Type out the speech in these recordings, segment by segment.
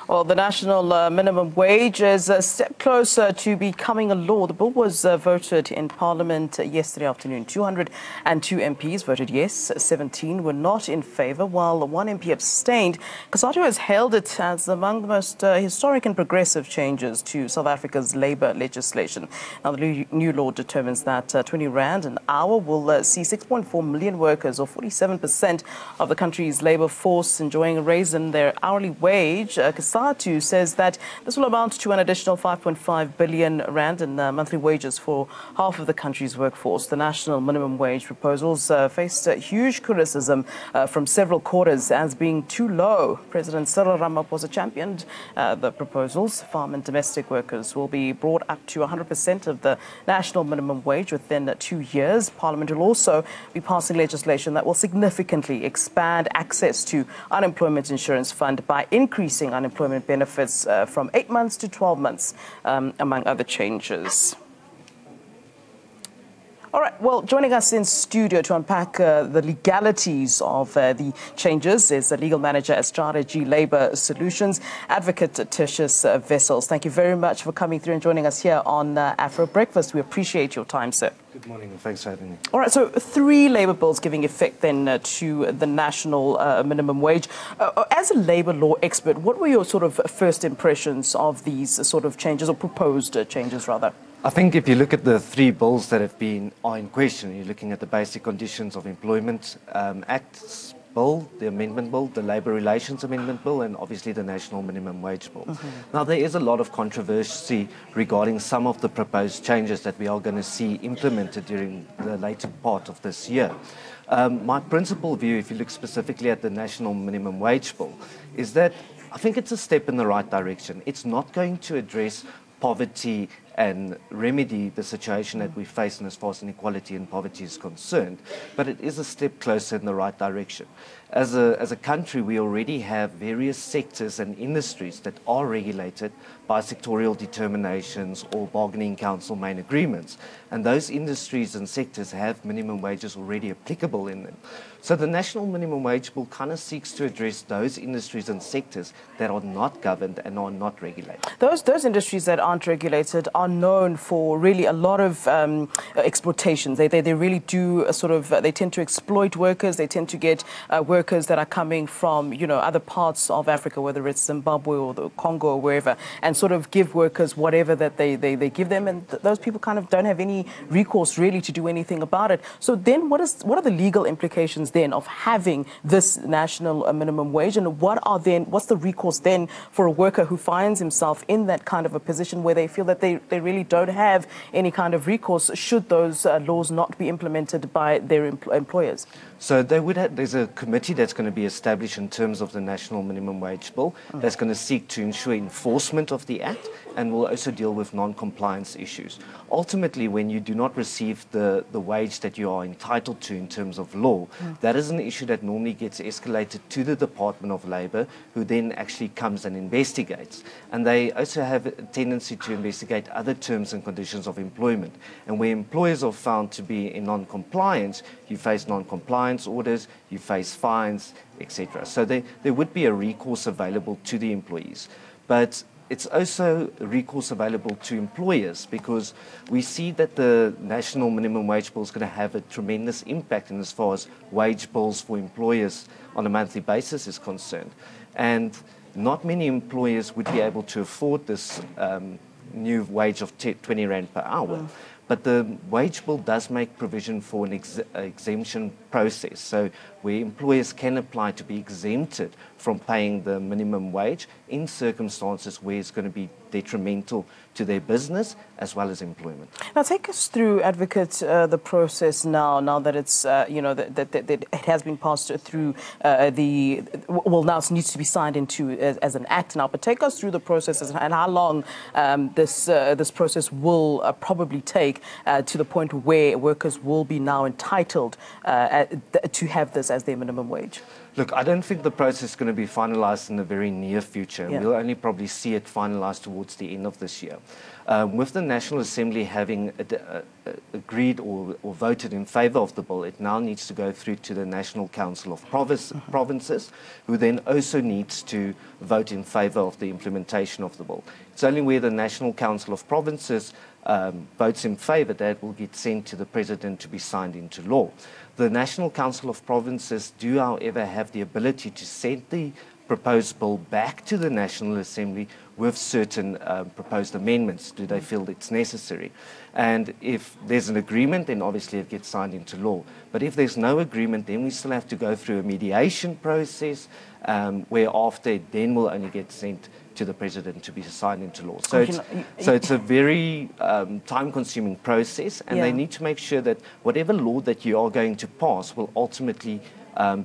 Well, the national minimum wage is a step closer to becoming a law. The bill was voted in Parliament yesterday afternoon. 202 MPs voted yes, 17 were not in favour, while one MP abstained. COSATU has hailed it as among the most historic and progressive changes to South Africa's labour legislation. Now, the new law determines that 20 rand an hour will see 6.4 million workers, or 47% of the country's labour force, enjoying a raise in their hourly wage. COSATU says that this will amount to an additional 5.5 billion rand in monthly wages for half of the country's workforce. The national minimum wage proposals faced huge criticism from several quarters as being too low. President Cyril Ramaphosa championed the proposals. Farm and domestic workers will be brought up to 100% of the national minimum wage within 2 years. Parliament will also be passing legislation that will significantly expand access to unemployment insurance fund by increasing unemployment benefits from 8 months to 12 months, among other changes. All right, well, joining us in studio to unpack the legalities of the changes is the legal manager at Strategy Labour Solutions, Advocate Tertius Wessels. Thank you very much for coming through and joining us here on Afro Breakfast. We appreciate your time, sir. Good morning, and thanks for having me. All right, so 3 labour bills giving effect then to the national minimum wage. As a labour law expert, what were your sort of first impressions of these sort of changes, or proposed changes rather? I think if you look at the 3 bills that are in question, you're looking at the Basic Conditions of Employment Act bill, the Amendment Bill, the Labour Relations Amendment Bill, and obviously the National Minimum Wage Bill. Now, there is a lot of controversy regarding some of the proposed changes that we are going to see implemented during the later part of this year. My principal view, if you look specifically at the National Minimum Wage Bill, is that I think it's a step in the right direction. It's not going to address poverty and remedy the situation that we face as far as inequality and poverty is concerned, but it is a step closer in the right direction. As a country, we already have various sectors and industries that are regulated by sectorial determinations or bargaining council main agreements, and those industries and sectors have minimum wages already applicable in them. So the National Minimum Wage Bill kind of seeks to address those industries and sectors that are not governed and are not regulated. Those industries that aren't regulated are known for really a lot of exploitations. They really do they tend to exploit workers. They tend to get workers that are coming from, other parts of Africa, whether it's Zimbabwe or the Congo or wherever, and sort of give workers whatever that they give them. And those people kind of don't have any recourse really to do anything about it. So then what are the legal implications then of having this national minimum wage, and what's the recourse then for a worker who finds himself in that kind of a position where they feel that they really don't have any kind of recourse should those laws not be implemented by their employers? So there's a committee that's going to be established in terms of the National Minimum Wage Bill that's going to seek to ensure enforcement of the Act, and will also deal with non-compliance issues. Ultimately, when you do not receive the wage that you are entitled to in terms of law, that is an issue that normally gets escalated to the Department of Labour, who then actually comes and investigates. And they also have a tendency to investigate other terms and conditions of employment. And where employers are found to be in non-compliance, you face non-compliance orders, you face fines, etc. So there would be a recourse available to the employees. But it's also a recourse available to employers, because we see that the National Minimum Wage Bill is going to have a tremendous impact in as far as wage bills for employers on a monthly basis is concerned. And not many employers would be able to afford this new wage of 20 rand per hour. But the wage bill does make provision for an exemption process, so where employers can apply to be exempted from paying the minimum wage in circumstances where it's going to be detrimental to their business as well as employment. Now, take us through, Advocate, the process now that it's, that it has been passed through now it needs to be signed into as an act now, but take us through the process and how long this process will probably take to the point where workers will be now entitled to have this as their minimum wage. Look, I don't think the process is going to be finalised in the very near future. Yeah. We'll only probably see it finalised towards the end of this year. With the National Assembly having agreed or voted in favour of the bill, it now needs to go through to the National Council of Provinces, who then also needs to vote in favour of the implementation of the bill. It's only where the National Council of Provinces votes in favour that it will get sent to the President to be signed into law. The National Council of Provinces do, however, have the ability to send the proposed bill back to the National Assembly with certain proposed amendments, do they feel it's necessary. And if there's an agreement, then obviously it gets signed into law. But if there's no agreement, then we still have to go through a mediation process, whereafter it then will only get sent to the President to be signed into law. So, it's a very time-consuming process, and they need to make sure that whatever law that you are going to pass will ultimately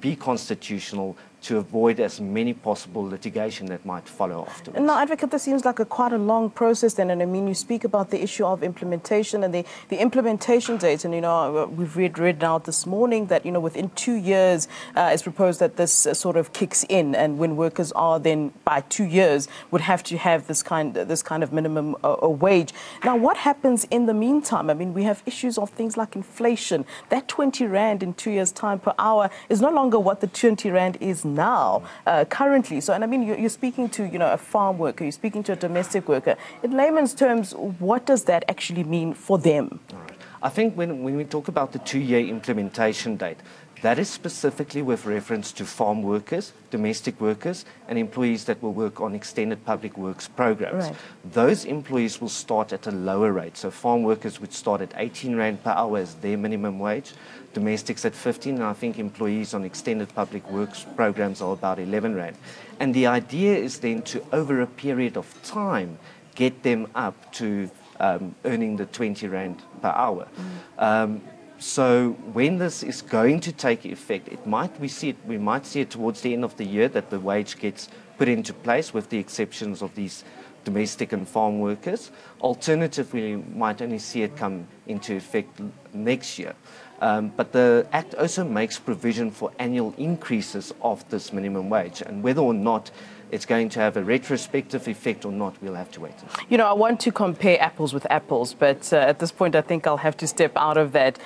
be constitutional, to avoid as many possible litigation that might follow afterwards. Now, Advocate, this seems like quite a long process then, and I mean, you speak about the issue of implementation and the implementation date, and, you know, we've read out this morning that, you know, within 2 years it's proposed that this sort of kicks in, and when workers are then, by 2 years, would have to have this kind of minimum wage. Now, what happens in the meantime? I mean, we have issues of things like inflation. That 20 Rand in 2 years' time per hour is no longer what the 20 Rand is now, currently. So, and I mean, you're speaking to, you know, a farm worker, you're speaking to a domestic worker. In layman's terms, what does that actually mean for them? All right. I think when we talk about the 2-year implementation date, that is specifically with reference to farm workers, domestic workers, and employees that will work on extended public works programs. Right. Those employees will start at a lower rate. So farm workers would start at 18 Rand per hour as their minimum wage, domestics at 15, and I think employees on extended public works programs are about 11 Rand. And the idea is then to, over a period of time, get them up to earning the 20 Rand per hour. So when this is going to take effect, we might see it towards the end of the year that the wage gets put into place, with the exceptions of these domestic and farm workers. Alternatively, we might only see it come into effect next year. But the Act also makes provision for annual increases of this minimum wage, and whether or not it's going to have a retrospective effect or not, we'll have to wait and see. You know, I want to compare apples with apples, but at this point, I think I'll have to step out of that.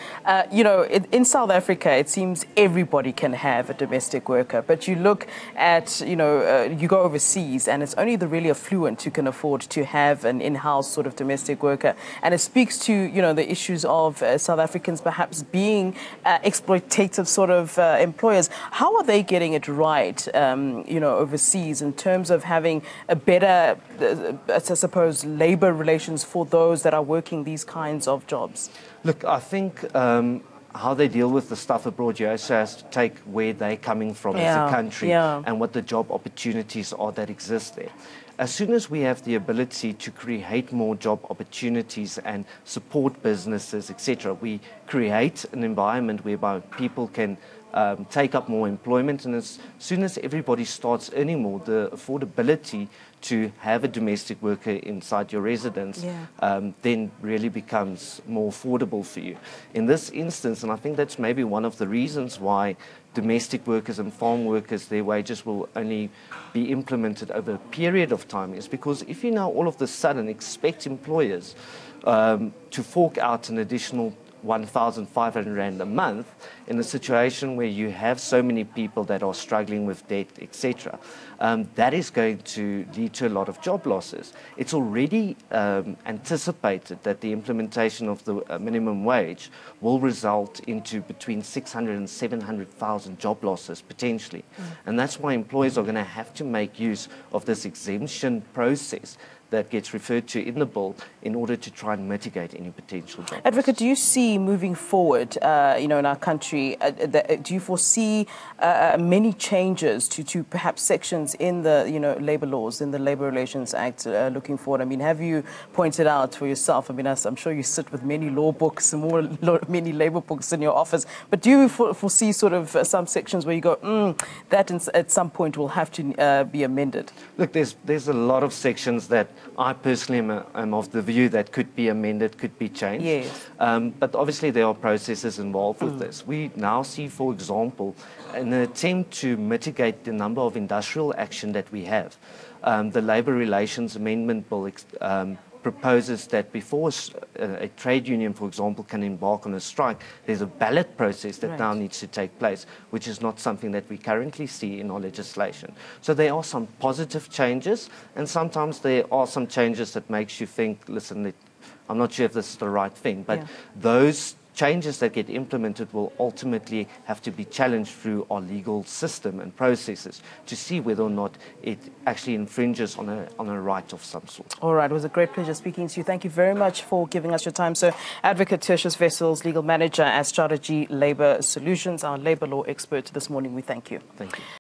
You know, in South Africa, it seems everybody can have a domestic worker, but you look at, you know, you go overseas, and it's only the really affluent who can afford to have an in-house sort of domestic worker. And it speaks to, you know, the issues of South Africans perhaps being exploitative sort of employers. How are they getting it right, you know, overseas, in terms of having a better, I suppose, labour relations for those that are working these kinds of jobs? Look, I think how they deal with the stuff abroad, you also have to take where they're coming from as a country and what the job opportunities are that exist there. As soon as we have the ability to create more job opportunities and support businesses, etc., we create an environment whereby people can take up more employment, and as soon as everybody starts earning more, the affordability to have a domestic worker inside your residence then really becomes more affordable for you. In this instance, and I think that's maybe one of the reasons why domestic workers and farm workers, their wages will only be implemented over a period of time, is because if you now all of a sudden expect employers to fork out an additional 1,500 Rand a month in a situation where you have so many people that are struggling with debt, etc., that is going to lead to a lot of job losses. It's already anticipated that the implementation of the minimum wage will result into between 600 and 700,000 job losses potentially. And that's why employers are going to have to make use of this exemption process that gets referred to in the bill in order to try and mitigate any potential job losses. Advocate, do you see moving forward, you know, in our country, do you foresee many changes to perhaps sections in the, you know, labour laws, in the Labour Relations Act looking forward? I mean, have you pointed out for yourself, I mean, I'm sure you sit with many law books and many labour books in your office, but do you foresee sort of some sections where you go, that at some point will have to be amended? Look, there's a lot of sections that I personally am of the view that could be amended, could be changed. Yes. But obviously there are processes involved with this. We now see, for example, an attempt to mitigate the number of industrial action that we have. The Labour Relations Amendment Bill proposes that before a trade union, for example, can embark on a strike, there's a ballot process that now needs to take place, which is not something that we currently see in our legislation. So there are some positive changes, and sometimes there are some changes that makes you think, listen, I'm not sure if this is the right thing, but those changes that get implemented will ultimately have to be challenged through our legal system and processes to see whether or not it actually infringes on a right of some sort. All right, it was a great pleasure speaking to you. Thank you very much for giving us your time. So, Advocate Tertius Wessels, Legal Manager at Strategy Labour Solutions, our labour law expert this morning. We thank you. Thank you.